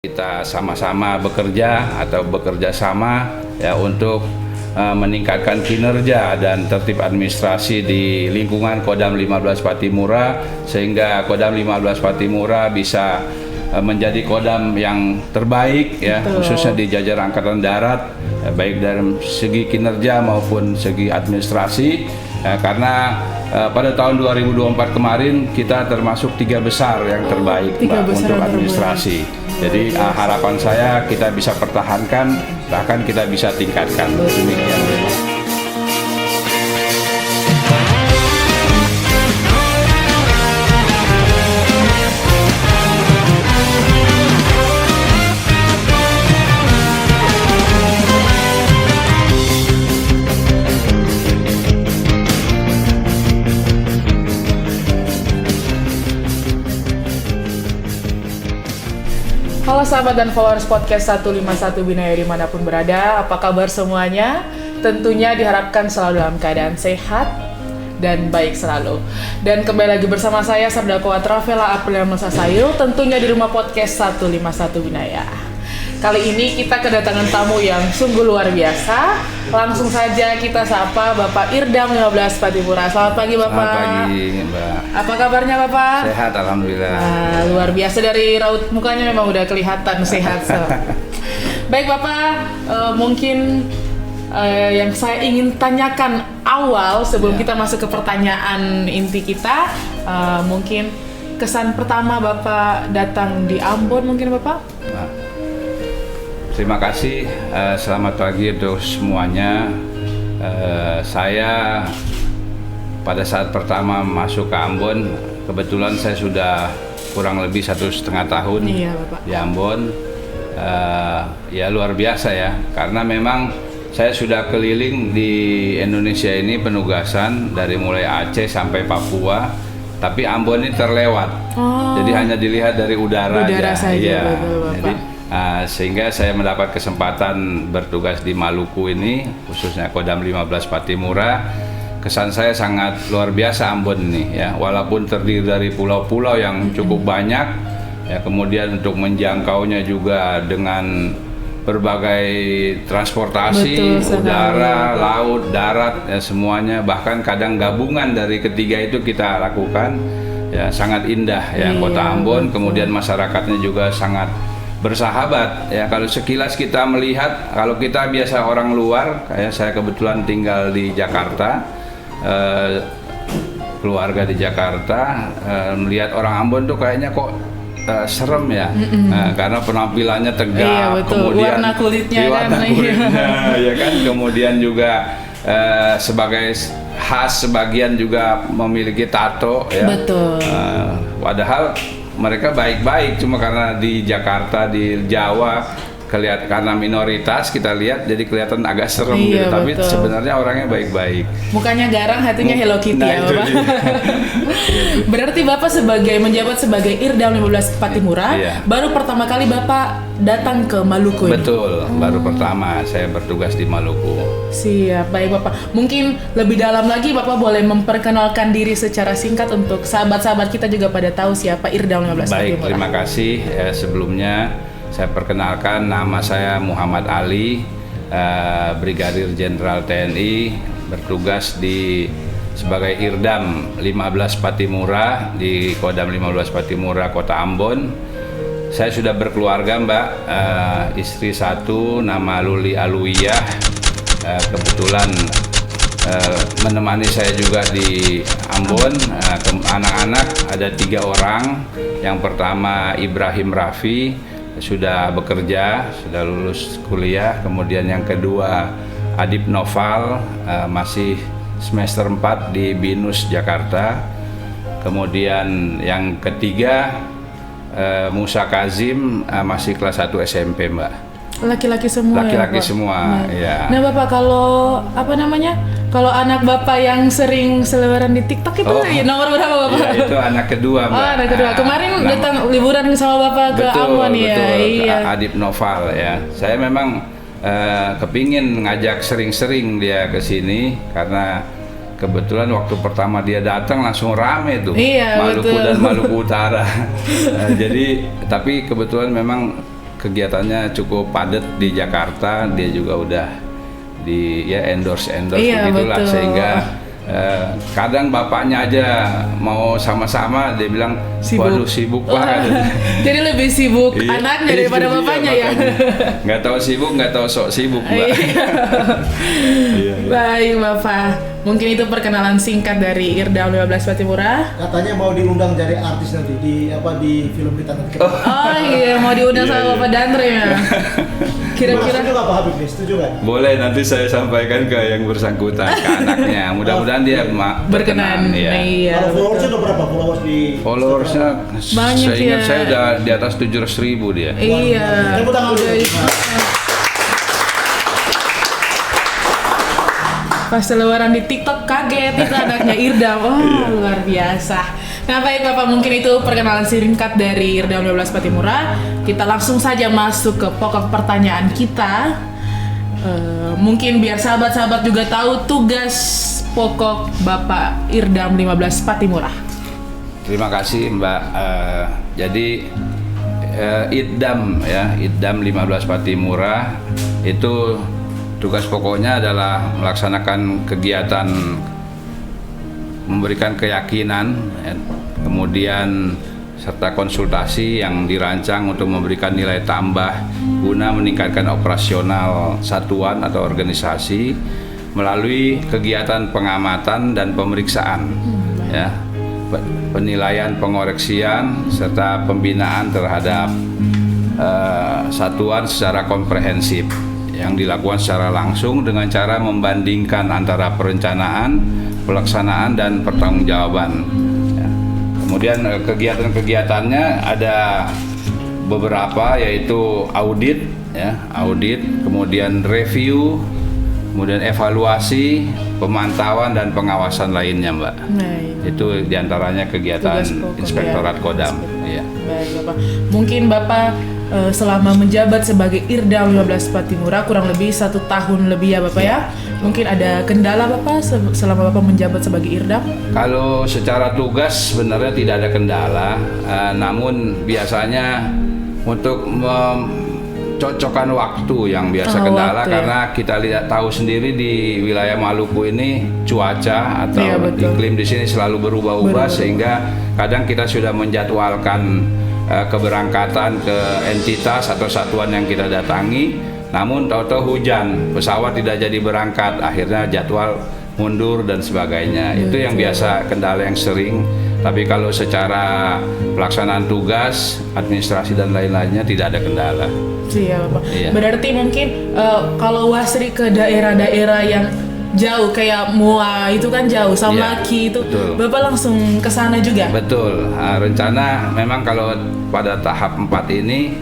Kita sama-sama bekerja atau bekerja sama ya untuk meningkatkan kinerja dan tertib administrasi di lingkungan Kodam 15 Pattimura, sehingga Kodam 15 Pattimura bisa menjadi kodam yang terbaik ya. Betul. Khususnya di jajaran Angkatan Darat ya, baik dari segi kinerja maupun segi administrasi ya, karena pada tahun 2024 kemarin kita termasuk 3 besar yang terbaik untuk administrasi. Jadi harapan saya kita bisa pertahankan, bahkan kita bisa tingkatkan. Demikian. Halo sahabat dan followers podcast 151 Binaya dimanapun berada, apa kabar semuanya? Tentunya diharapkan selalu dalam keadaan sehat dan baik selalu. Dan kembali lagi bersama saya Sardako Trafela April Nusa Sayul, tentunya di rumah podcast 151 Binaya. Kali ini kita kedatangan tamu yang sungguh luar biasa. Langsung saja kita sapa Bapak Irdam 15 Pattimura. Selamat pagi Bapak. Selamat pagi Mbak. Apa kabarnya Bapak? Sehat alhamdulillah. Luar biasa, dari raut mukanya memang udah kelihatan sehat. Baik Bapak, mungkin yang saya ingin tanyakan awal sebelum kita masuk ke pertanyaan inti kita, mungkin kesan pertama Bapak datang di Ambon mungkin Bapak? Terima kasih, selamat pagi untuk semuanya. Saya pada saat pertama masuk ke Ambon, kebetulan saya sudah kurang lebih 1,5 tahun di Ambon. Ya luar biasa ya, karena memang saya sudah keliling di Indonesia ini penugasan dari mulai Aceh sampai Papua, tapi Ambon ini terlewat. Jadi hanya dilihat dari udara aja. Saja, ya. Bapak. Jadi sehingga saya mendapat kesempatan bertugas di Maluku ini, khususnya Kodam 15 Pattimura. Kesan saya sangat luar biasa Ambon ini ya, walaupun terdiri dari pulau-pulau yang cukup banyak ya, kemudian untuk menjangkaunya juga dengan berbagai transportasi, udara, laut, darat ya, semuanya, bahkan kadang gabungan dari ketiga itu kita lakukan ya, sangat indah ya kota Ambon. Kemudian masyarakatnya juga sangat bersahabat ya. Kalau sekilas kita melihat, kalau kita biasa orang luar, kayak saya kebetulan tinggal di Jakarta, keluarga di Jakarta, melihat orang Ambon tuh kayaknya kok serem ya, karena penampilannya tegak, kemudian warna kulitnya ya kan, kemudian juga sebagai khas sebagian juga memiliki tato ya. Betul. Padahal mereka baik-baik, cuma karena di Jakarta, di Jawa karena minoritas kita lihat jadi kelihatan agak serem gitu, tapi sebenarnya orangnya baik-baik. Mukanya garang, hatinya Hello Kitty ya Bapak. Berarti Bapak menjabat sebagai Irdam 15 Pattimura, baru pertama kali Bapak datang ke Maluku ini? Betul, baru pertama saya bertugas di Maluku. Siap, baik Bapak. Mungkin lebih dalam lagi Bapak boleh memperkenalkan diri secara singkat untuk sahabat-sahabat kita juga pada tahu siapa Irdam 15 Pattimura. Baik, terima kasih. Sebelumnya saya perkenalkan, nama saya Muhammad Ali, Brigadir Jenderal TNI, bertugas sebagai Irdam 15 Pattimura di Kodam 15 Pattimura Kota Ambon. Saya sudah berkeluarga Mbak, istri satu nama Luli Alwiyah, kebetulan menemani saya juga di Ambon. Anak-anak ada 3 orang. Yang pertama Ibrahim Raffi, sudah bekerja, sudah lulus kuliah. Kemudian yang kedua Adib Noval, masih semester 4 di BINUS Jakarta. Kemudian yang ketiga Musa Kazim, masih kelas 1 SMP Mbak. Laki-laki semua. Laki-laki semua ya. Nah Bapak, kalau kalau anak Bapak yang sering selebaran di TikTok itu nomor berapa Bapak? Ya, itu anak kedua Mbak. Anak kedua. Kemarin datang liburan sama Bapak ke Ambon ya. Iya. Adib Noval ya. Saya memang kepingin ngajak sering-sering dia ke sini karena kebetulan waktu pertama dia datang langsung rame tuh, Maluku dan Maluku Utara. Jadi tapi kebetulan memang kegiatannya cukup padat di Jakarta. Dia juga udah di endorse Iya, begitulah, betul. sehingga kadang bapaknya aja mau sama-sama dia bilang Sibuk. waduh sibuk banget. Jadi lebih sibuk Iya, anaknya itu daripada dia, bapaknya ya. makanya. Nggak tahu sibuk, nggak tahu sok sibuk, Mbak. Iya. Baik Bapak, mungkin itu perkenalan singkat dari Irdam 15 Patimura. Katanya mau diundang jadi artis nanti di film kita nanti. Oh iya, mau diundang Iya, sama iya. Bapak Dandre ya. Kira-kira Setuju nggak Pak Habib nih? Setuju kan? Boleh, nanti saya sampaikan ke yang bersangkutan, ke anaknya. Mudah-mudahan dia berkenan. ya. Iya. Kalau followersnya betul. udah berapa followers di Followersnya, Banyak saya ingat ya. saya udah di atas 700.000 dia. Iya. Tepuk tangan dulu. Udah- Pas selebaran di TikTok kaget itu anaknya Irdam. Oh, luar biasa. Nah, baik Bapak, mungkin itu perkenalan singkat dari Irdam 12 Patimura. Kita langsung saja masuk ke pokok pertanyaan kita. Mungkin biar sahabat-sahabat juga tahu tugas pokok Bapak Irdam 15 Patimura. Terima kasih Mbak. Jadi Idam ya, Idam 15 Patimura itu tugas pokoknya adalah melaksanakan kegiatan memberikan keyakinan, ya, kemudian serta konsultasi yang dirancang untuk memberikan nilai tambah guna meningkatkan operasional satuan atau organisasi melalui kegiatan pengamatan dan pemeriksaan, ya, penilaian, pengoreksian serta pembinaan terhadap satuan secara komprehensif yang dilakukan secara langsung dengan cara membandingkan antara perencanaan, pelaksanaan dan pertanggungjawaban. Ya. Kemudian kegiatan-kegiatannya ada beberapa, yaitu audit, ya, audit, kemudian review, kemudian evaluasi, pemantauan dan pengawasan lainnya, Mbak. Nah, ini. Itu diantaranya kegiatan Tugas pokok, Inspektorat ya. Kodam. Ya. Baik Bapak, mungkin Bapak selama menjabat sebagai Irdam 15 Patimura kurang lebih 1 tahun lebih ya Bapak ya. Mungkin ada kendala Bapak selama Bapak menjabat sebagai Irdam? Kalau secara tugas sebenarnya tidak ada kendala, namun biasanya untuk cocokkan waktu yang biasa kendala, waktu, ya. karena kita lihat tahu sendiri di wilayah Maluku ini cuaca atau Iya, betul. iklim di sini selalu berubah-ubah, sehingga kadang kita sudah menjadwalkan keberangkatan ke entitas atau satuan yang kita datangi, namun tahu-tahu hujan, pesawat tidak jadi berangkat, akhirnya jadwal mundur dan sebagainya. Itu yang biasa kendala yang sering. Tapi kalau secara pelaksanaan tugas, administrasi dan lain-lainnya tidak ada kendala. Iya Bapak. Iya. Berarti mungkin kalau Wasri ke daerah-daerah yang jauh kayak Moa itu kan jauh, sama Iya, Laki itu, betul. Bapak langsung ke sana juga? Betul. Rencana memang kalau pada tahap 4 ini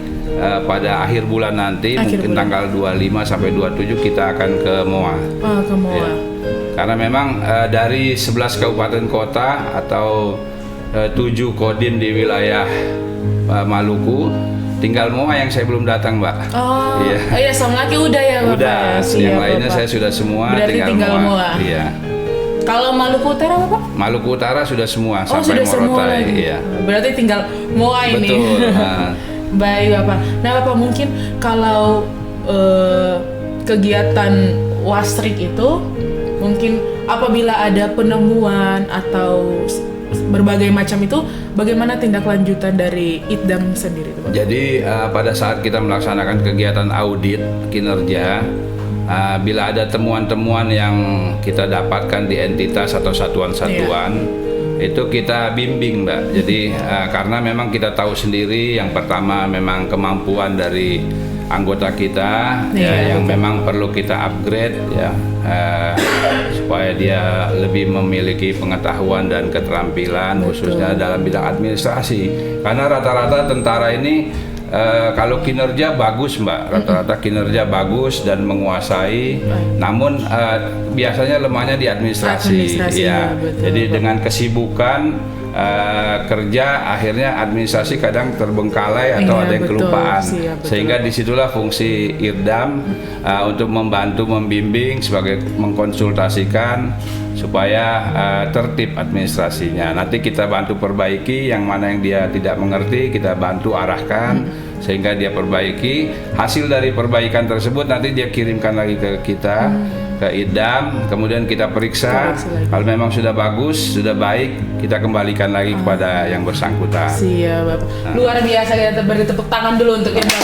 pada akhir bulan nanti, mungkin tanggal 25 sampai 27 kita akan ke Moa. Ke Moa. Ya. Karena memang dari 11 kabupaten kota atau 7 kodim di wilayah Maluku, tinggal Moa yang saya belum datang, Mbak. Oh, Iya. iya, sama Laki udah ya Bapak? Udah, Siap, yang lainnya Bapak. saya sudah semua, Berarti tinggal Moa. Iya. Kalau Maluku Utara Bapak? Maluku Utara sudah semua Oh, sampai sudah semua Morotai. lagi. Iya. Berarti tinggal Moa ini. Betul. Baik Bapak. Nah Bapak, mungkin kalau kegiatan Wasrik itu mungkin apabila ada penemuan atau berbagai macam itu, bagaimana tindak lanjutan dari Idam sendiri itu, Bapak? Jadi pada saat kita melaksanakan kegiatan audit kinerja, bila ada temuan-temuan yang kita dapatkan di entitas atau satuan-satuan, itu kita bimbing, Mbak. Jadi karena memang kita tahu sendiri, yang pertama memang kemampuan dari anggota kita yang memang perlu kita upgrade ya, supaya dia lebih memiliki pengetahuan dan keterampilan khususnya dalam bidang administrasi. Karena rata-rata tentara ini kalau kinerja bagus, Mbak, rata-rata kinerja bagus dan menguasai, namun biasanya lemahnya di administrasi. Ya. Betul, Jadi Bapak. dengan kesibukan kerja, akhirnya administrasi kadang terbengkalai atau Iya, ada yang betul. kelupaan. Siap, betul. Sehingga disitulah fungsi Irdam untuk membantu membimbing sebagai mengkonsultasikan supaya tertib administrasinya. Nanti kita bantu perbaiki, yang mana yang dia tidak mengerti kita bantu arahkan sehingga dia perbaiki. Hasil dari perbaikan tersebut nanti dia kirimkan lagi ke kita, ke Idam, kemudian kita periksa. Kalau memang sudah bagus, sudah baik, kita kembalikan lagi kepada yang bersangkutan. Siap, Bapak. Luar biasa, kita beri tepuk tangan dulu untuk Idam.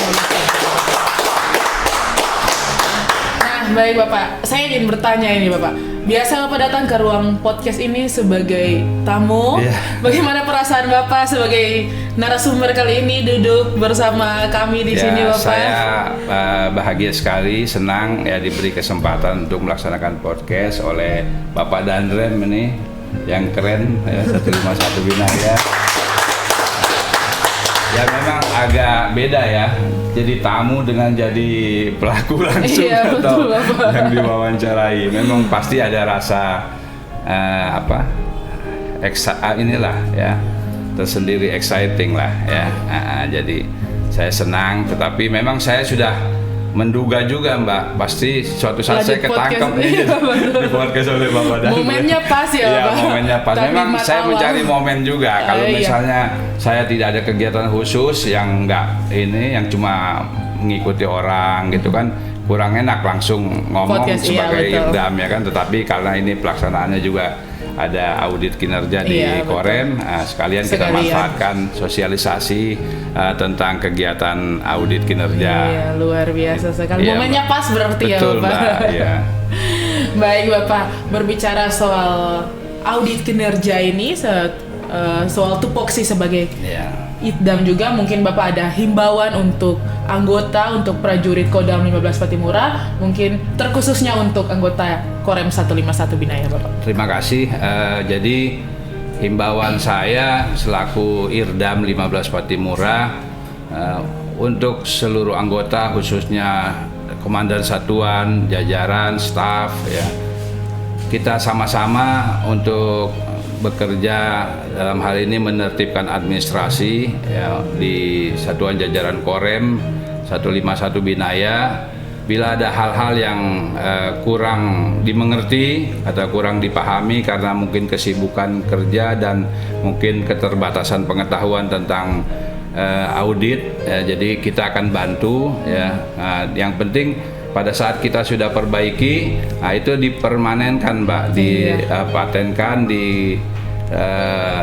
Nah, baik Bapak, saya ingin bertanya ini Bapak. Biasa Bapak datang ke ruang podcast ini sebagai tamu. Bagaimana perasaan Bapak sebagai narasumber kali ini duduk bersama kami di sini Bapak? Saya bahagia sekali, senang ya diberi kesempatan untuk melaksanakan podcast oleh Bapak Dandrem ini yang keren ya, 151 Binaya. Ya memang agak beda ya, jadi tamu dengan jadi pelaku langsung atau betul, yang diwawancarai. Memang pasti ada rasa inilah ya, tersendiri, exciting lah ya. Jadi saya senang, tetapi memang saya sudah menduga juga Mbak, pasti suatu saat saya ketangkap di podcast oleh Bapak Dandrem. Momennya pas ya Bapak? Iya, momennya pas. Memang saya mencari momen juga. Kalau misalnya saya tidak ada kegiatan khusus yang yang cuma mengikuti orang gitu kan, kurang enak langsung ngomong podcast, sebagai Irdam ya kan. Tetapi karena ini pelaksanaannya juga ada audit kinerja di Korem, sekalian kita manfaatkan sosialisasi tentang kegiatan audit kinerja. Iya, luar biasa sekali. Momennya pas berarti betul, ya Bapak. Mbak, ya. Baik Bapak, berbicara soal audit kinerja ini, soal tupoksi sebagai Idam juga, mungkin Bapak ada himbauan untuk anggota, untuk prajurit Kodam 15 Patimura, mungkin terkhususnya untuk anggota Korem 151 Binaya Bapak. Terima kasih. Jadi himbauan saya selaku Irdam 15 Patimura untuk seluruh anggota, khususnya komandan satuan, jajaran, staf ya, kita sama-sama untuk bekerja dalam hal ini menertibkan administrasi ya, di satuan jajaran Korem 151 Binaya. Bila ada hal-hal yang kurang dimengerti atau kurang dipahami karena mungkin kesibukan kerja dan mungkin keterbatasan pengetahuan tentang audit ya, jadi kita akan bantu ya. Yang penting pada saat kita sudah perbaiki, itu dipermanenkan Mbak, dipatenkan di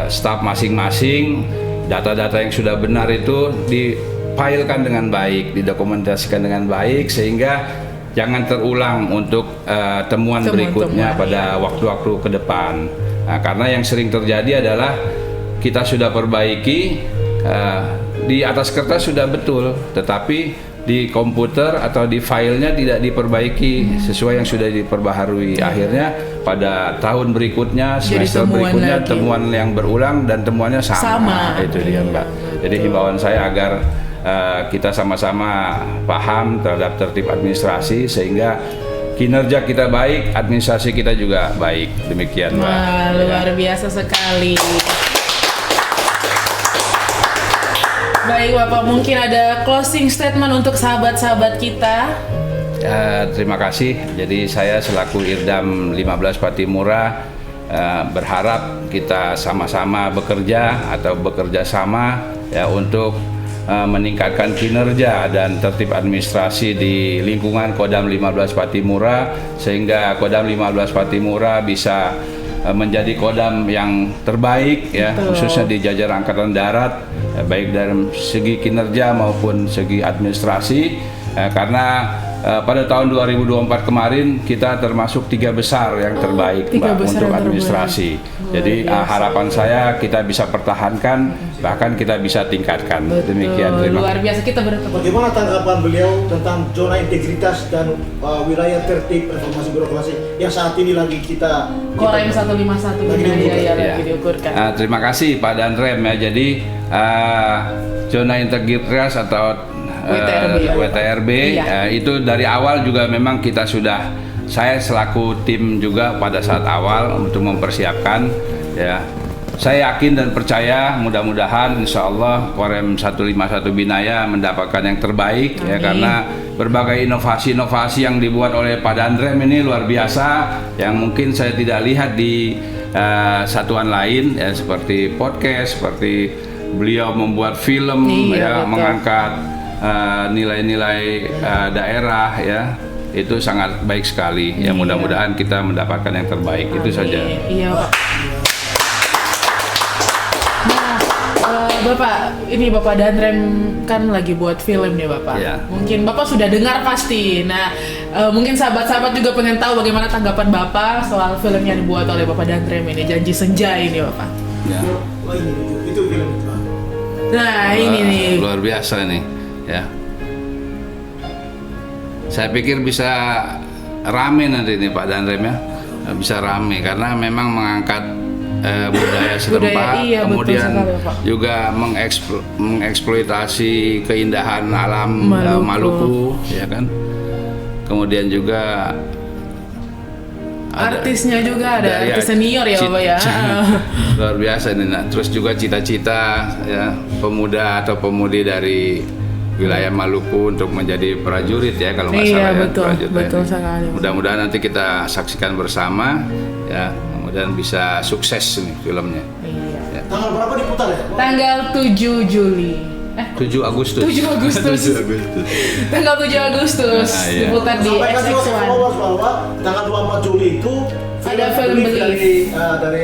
staf masing-masing. Data-data yang sudah benar itu difilekan dengan baik, didokumentasikan dengan baik, sehingga jangan terulang untuk temuan berikutnya pada waktu-waktu ke depan. Karena yang sering terjadi adalah kita sudah perbaiki, di atas kertas sudah betul, tetapi di komputer atau di filenya tidak diperbaiki sesuai yang sudah diperbaharui. Akhirnya pada tahun berikutnya, semester berikutnya lagi. Temuan yang berulang dan temuannya sama. Itu dia Mbak. Jadi himbauan saya agar kita sama-sama paham terhadap tertib administrasi sehingga kinerja kita baik, administrasi kita juga baik. Demikian Mbak. Wah, luar biasa sekali. Baik Bapak, mungkin ada closing statement untuk sahabat-sahabat kita. Terima kasih. Jadi saya selaku Irdam 15 Patimura berharap kita sama-sama bekerja atau bekerja sama ya untuk meningkatkan kinerja dan tertib administrasi di lingkungan Kodam 15 Patimura, sehingga Kodam 15 Patimura bisa menjadi kodam yang terbaik ya, khususnya di jajaran Angkatan Darat, baik dari segi kinerja maupun segi administrasi, karena pada tahun 2024 kemarin kita termasuk 3 besar yang terbaik Mbak, untuk administrasi. Jadi harapan saya kita bisa pertahankan, bahkan kita bisa tingkatkan. Betul. Demikian. Luar biasa, kita bertemu. Bagaimana tanggapan beliau tentang zona integritas dan wilayah tertib informasi birokrasi yang saat ini lagi kita Korem 151 Binaya lagi diukurkan. Terima kasih Pak Dandrem ya. Jadi zona integritas atau WTRB itu dari awal juga memang kita sudah, saya selaku tim juga pada saat awal untuk mempersiapkan ya. Saya yakin dan percaya mudah-mudahan insya Allah Korem 151 Binaya mendapatkan yang terbaik. Amin. Ya, karena berbagai inovasi-inovasi yang dibuat oleh Pak Dandrem ini luar biasa yang mungkin saya tidak lihat di satuan lain ya, seperti podcast, seperti beliau membuat film ya, mengangkat nilai-nilai daerah ya, itu sangat baik sekali. Ya mudah-mudahan kita mendapatkan yang terbaik. Itu saja. Iya Pak. Nah, Bapak, ini Bapak Danrem kan lagi buat film nih Bapak. Iya. Mungkin Bapak sudah dengar pasti. Nah, mungkin sahabat-sahabat juga pengen tahu bagaimana tanggapan Bapak soal film yang dibuat oleh Bapak Danrem ini, Janji Senja ini Bapak. Ya. Oh ini itu film itu. Nah, ini nih. Luar biasa nih, ya. Saya pikir bisa rame nanti nih Pak Danrem ya, bisa rame karena memang mengangkat budaya setempat, iya, kemudian betul sekali, Pak. juga mengeksploitasi keindahan alam Maluku, ya kan. Kemudian juga Artisnya juga ada ya, artis senior ya Bapak ya. Luar biasa nih. Nah, terus juga cita-cita ya pemuda atau pemudi dari wilayah Maluku untuk menjadi prajurit ya kalau nggak salah ya. Betul, prajurit betul ini. sekali. Mudah-mudahan nanti kita saksikan bersama ya, kemudian bisa sukses nih filmnya. Iya. Ya. Tanggal berapa diputar ya? Tanggal 7 Juli. 7 Agustus. 7 Agustus. 7 Agustus. Tanggal 7 Agustus Nah, iya. diputar di Sampaikan juga ke XX1. followers bahwa tanggal 24 Juli itu Ada film Belief dari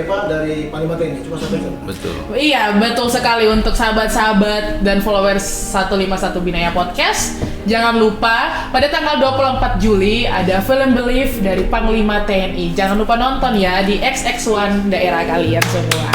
Panglima TNI. Cuma sampaikan. Betul. Iya, betul sekali untuk sahabat-sahabat dan followers 151 Binaya Podcast. Jangan lupa pada tanggal 24 Juli ada film Belief dari Panglima TNI. Jangan lupa nonton ya di XX1 daerah kalian semua.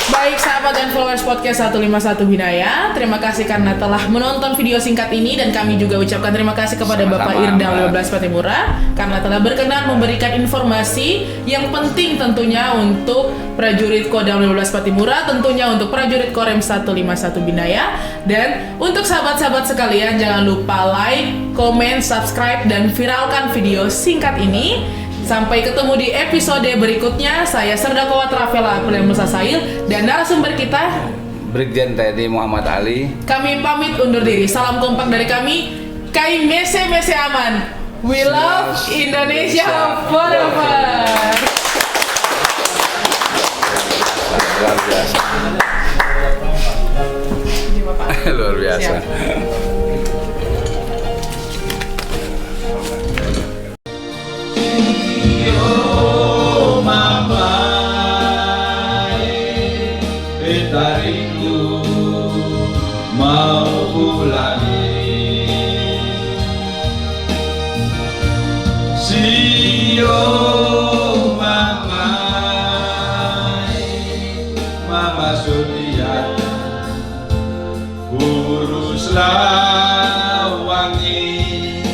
Baik sahabat dan followers podcast 151 Binaya, terima kasih karena telah menonton video singkat ini dan kami juga ucapkan terima kasih kepada Sama-sama, Bapak Irdam Mbak. 15 Patimura karena telah berkenan memberikan informasi yang penting tentunya untuk prajurit Kodam 15 Patimura, tentunya untuk prajurit Korem 151 Binaya, dan untuk sahabat-sahabat sekalian jangan lupa like, komen, subscribe, dan viralkan video singkat ini. Sampai ketemu di episode berikutnya. Saya Serdakawat Rafela April Musa Sail dan narasumber kita Brigjen TNI Muhammad Ali. Kami pamit undur diri. Salam kompak dari kami. Kai Mese Mese Aman. We love Indonesia forever. Luar biasa. Luar biasa. Siap. Mau ulangi Sio mama Mama Sutiana Uruslah wangi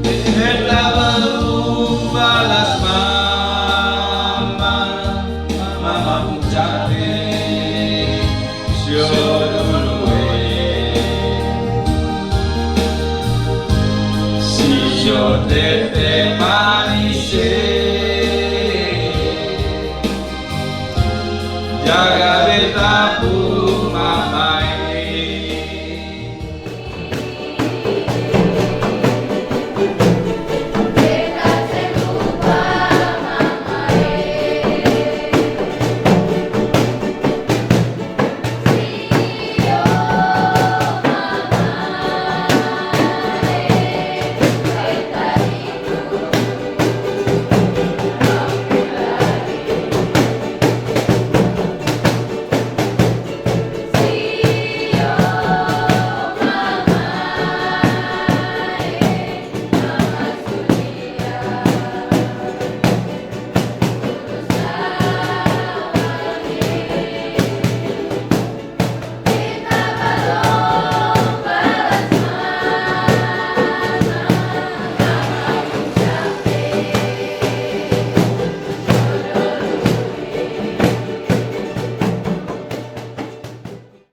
Kita baru balas mama Mama mencari Sio yo te